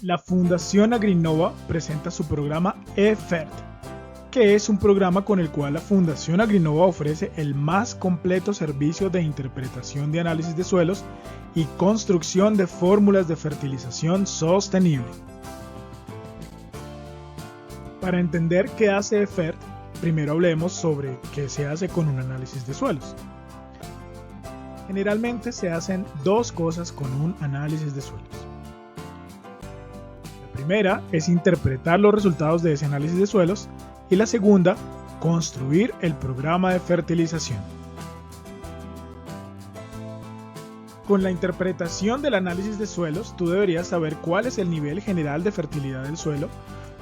La Fundación AgriNova presenta su programa eFERT, que es un programa con el cual la Fundación AgriNova ofrece el más completo servicio de interpretación de análisis de suelos y construcción de fórmulas de fertilización sostenible. Para entender qué hace eFERT, primero hablemos sobre qué se hace con un análisis de suelos. Generalmente se hacen dos cosas con un análisis de suelos. La primera es interpretar los resultados de ese análisis de suelos y la segunda, construir el programa de fertilización. Con la interpretación del análisis de suelos, tú deberías saber cuál es el nivel general de fertilidad del suelo,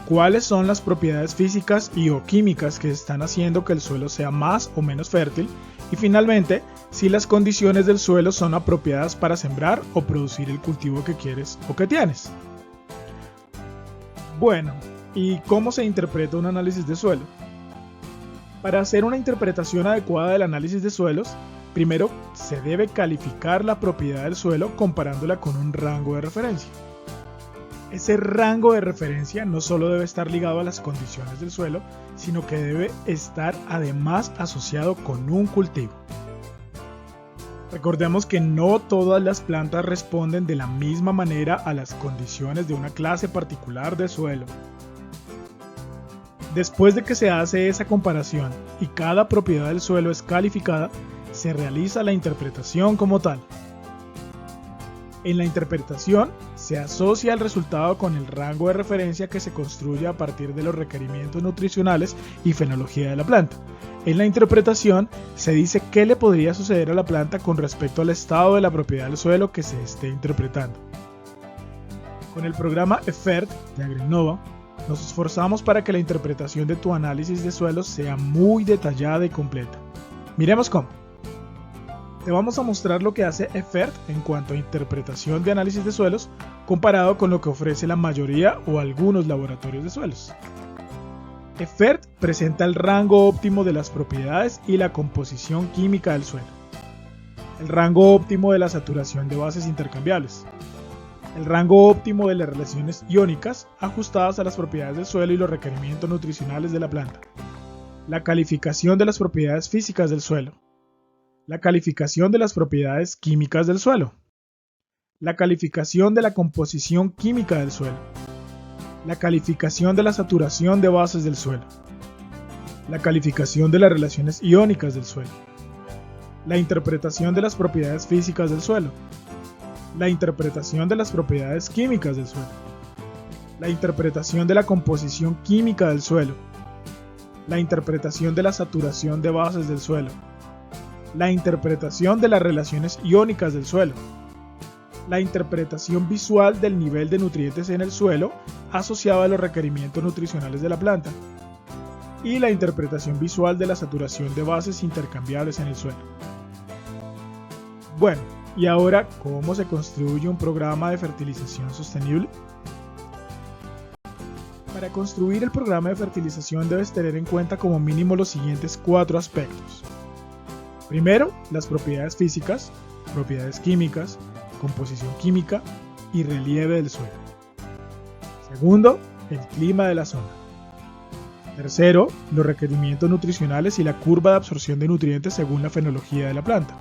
cuáles son las propiedades físicas y o químicas que están haciendo que el suelo sea más o menos fértil y finalmente, si las condiciones del suelo son apropiadas para sembrar o producir el cultivo que quieres o que tienes. Bueno, ¿y cómo se interpreta un análisis de suelo? Para hacer una interpretación adecuada del análisis de suelos, primero se debe calificar la propiedad del suelo comparándola con un rango de referencia. Ese rango de referencia no solo debe estar ligado a las condiciones del suelo, sino que debe estar además asociado con un cultivo. Recordemos que no todas las plantas responden de la misma manera a las condiciones de una clase particular de suelo. Después de que se hace esa comparación y cada propiedad del suelo es calificada, se realiza la interpretación como tal. En la interpretación se asocia el resultado con el rango de referencia que se construye a partir de los requerimientos nutricionales y fenología de la planta. En la interpretación se dice qué le podría suceder a la planta con respecto al estado de la propiedad del suelo que se esté interpretando. Con el programa eFERT de AgriNova, nos esforzamos para que la interpretación de tu análisis de suelos sea muy detallada y completa. Miremos cómo. Te vamos a mostrar lo que hace eFERT en cuanto a interpretación de análisis de suelos comparado con lo que ofrece la mayoría o algunos laboratorios de suelos. eFERT presenta el rango óptimo de las propiedades y la composición química del suelo, el rango óptimo de la saturación de bases intercambiables, el rango óptimo de las relaciones iónicas ajustadas a las propiedades del suelo y los requerimientos nutricionales de la planta, la calificación de las propiedades físicas del suelo, la calificación de las propiedades químicas del suelo, la calificación de la composición química del suelo, la calificación de la saturación de bases del suelo, la calificación de las relaciones iónicas del suelo, la interpretación de las propiedades físicas del suelo, la interpretación de las propiedades químicas del suelo, la interpretación de la composición química del suelo, la interpretación de la saturación de bases del suelo, la interpretación de las relaciones iónicas del suelo, la interpretación visual del nivel de nutrientes en el suelo asociado a los requerimientos nutricionales de la planta y la interpretación visual de la saturación de bases intercambiables en el suelo. Bueno, y ahora, ¿cómo se construye un programa de fertilización sostenible? Para construir el programa de fertilización debes tener en cuenta como mínimo los siguientes 4 aspectos. Primero, las propiedades físicas, propiedades químicas, composición química y relieve del suelo. Segundo, el clima de la zona. Tercero, los requerimientos nutricionales y la curva de absorción de nutrientes según la fenología de la planta.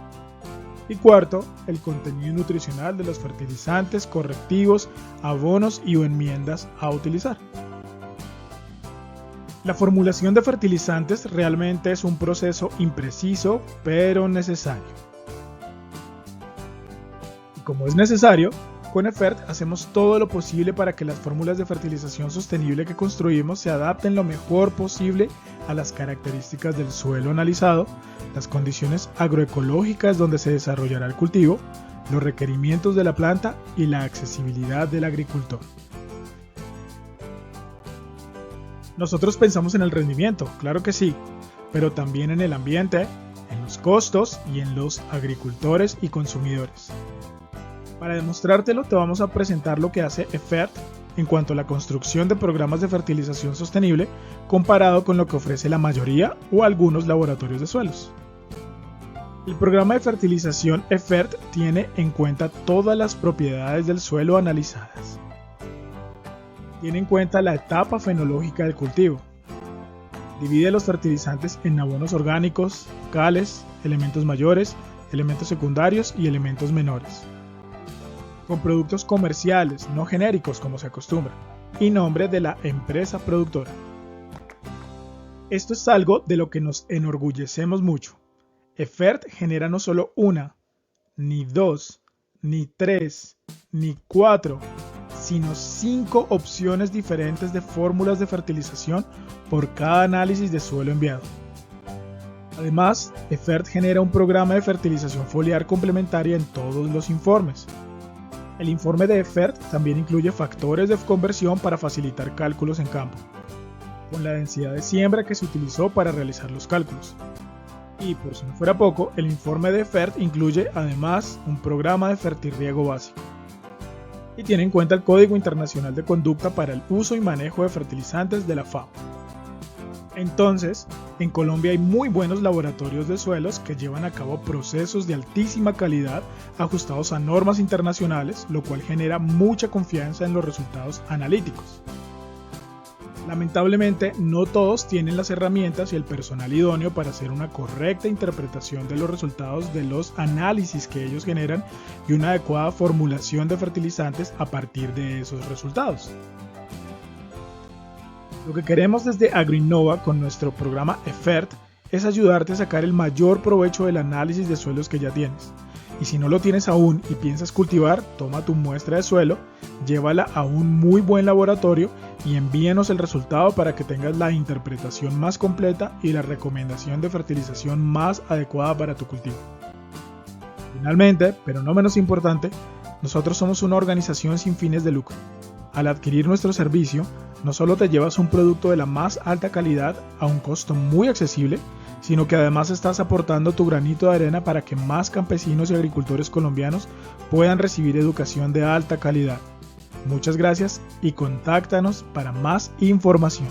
Y cuarto, el contenido nutricional de los fertilizantes, correctivos, abonos y o enmiendas a utilizar. La formulación de fertilizantes realmente es un proceso impreciso, pero necesario. Y como es necesario, con eFERT hacemos todo lo posible para que las fórmulas de fertilización sostenible que construimos se adapten lo mejor posible a las características del suelo analizado, las condiciones agroecológicas donde se desarrollará el cultivo, los requerimientos de la planta y la accesibilidad del agricultor. Nosotros pensamos en el rendimiento, claro que sí, pero también en el ambiente, en los costos y en los agricultores y consumidores. Para demostrártelo, te vamos a presentar lo que hace eFERT en cuanto a la construcción de programas de fertilización sostenible comparado con lo que ofrece la mayoría o algunos laboratorios de suelos. El programa de fertilización eFERT tiene en cuenta todas las propiedades del suelo analizadas. Tiene en cuenta la etapa fenológica del cultivo. Divide los fertilizantes en abonos orgánicos, cales, elementos mayores, elementos secundarios y elementos menores. Con productos comerciales, no genéricos como se acostumbra, y nombre de la empresa productora. Esto es algo de lo que nos enorgullecemos mucho. EFERT genera no solo una, ni dos, ni tres, ni cuatro, sino 5 opciones diferentes de fórmulas de fertilización por cada análisis de suelo enviado. Además, EFERT genera un programa de fertilización foliar complementaria en todos los informes. El informe de EFERT también incluye factores de conversión para facilitar cálculos en campo, con la densidad de siembra que se utilizó para realizar los cálculos. Y por si no fuera poco, el informe de EFERT incluye además un programa de fertirriego básico. Y tiene en cuenta el Código Internacional de Conducta para el Uso y Manejo de Fertilizantes de la FAO. Entonces, en Colombia hay muy buenos laboratorios de suelos que llevan a cabo procesos de altísima calidad ajustados a normas internacionales, lo cual genera mucha confianza en los resultados analíticos. Lamentablemente, no todos tienen las herramientas y el personal idóneo para hacer una correcta interpretación de los resultados de los análisis que ellos generan y una adecuada formulación de fertilizantes a partir de esos resultados. Lo que queremos desde AgroInnova con nuestro programa EFERT es ayudarte a sacar el mayor provecho del análisis de suelos que ya tienes. Y si no lo tienes aún y piensas cultivar, toma tu muestra de suelo, llévala a un muy buen laboratorio y envíanos el resultado para que tengas la interpretación más completa y la recomendación de fertilización más adecuada para tu cultivo. Finalmente, pero no menos importante, nosotros somos una organización sin fines de lucro. Al adquirir nuestro servicio, no solo te llevas un producto de la más alta calidad a un costo muy accesible, sino que además estás aportando tu granito de arena para que más campesinos y agricultores colombianos puedan recibir educación de alta calidad. Muchas gracias y contáctanos para más información.